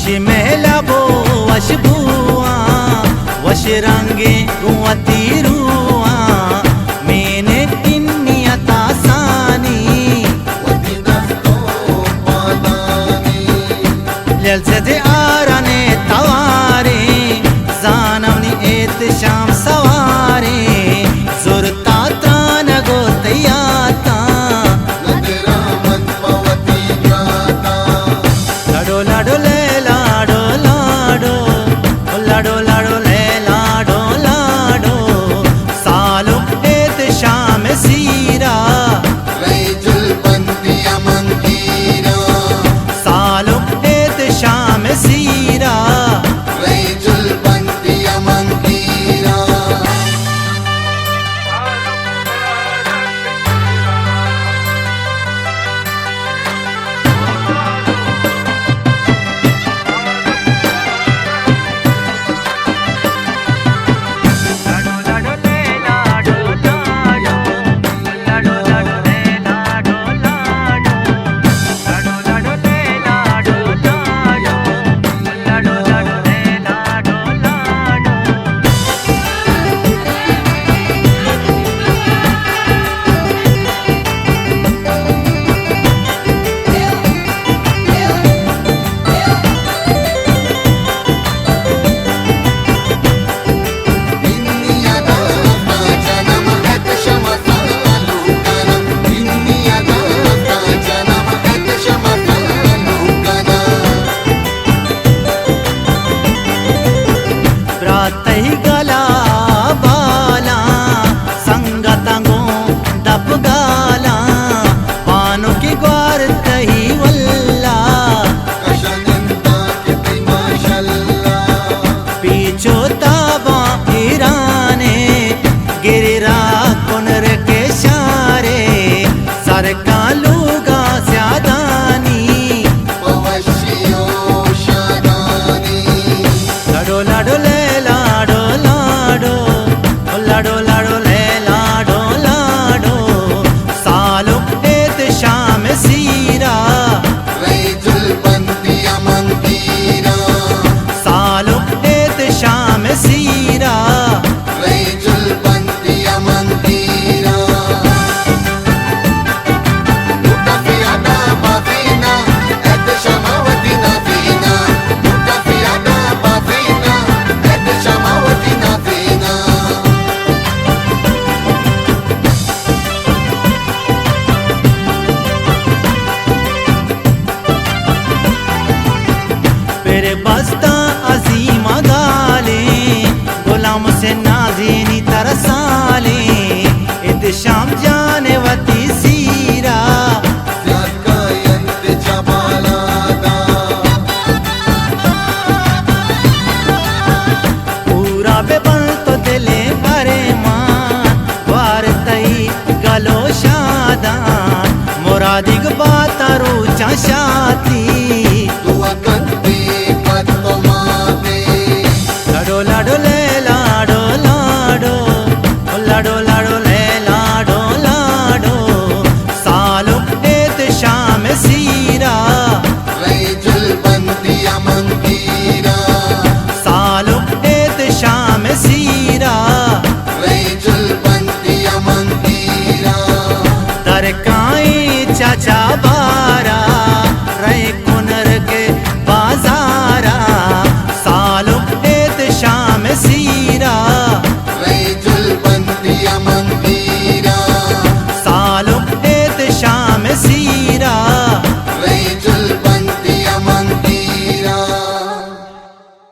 मेहलाबो वश बुआ वश रंगे गुआती रुआ मैंने इन्निया तासानी जलसे दे आराने तवारे जानवनी एत शाम सवारे सुरता त्रान गो तैयाता लडो लडो ले लाडो लाडो लाडो लाडो ले लाडो लाडो सालो एत शाम सीरा सालो एत शाम सीरा तही गला बाला संगतंगो दप गाला पानो की ग्वार तही वल्ला पीछो ताबा ईराने गिरिरा कुनर के शारे सरका लूगा स्यादानी लडो लडो ले लाडो लाडो ले लाडो लाडो सालो एत शाम सीरा सालो एत शाम सीरा बस्ता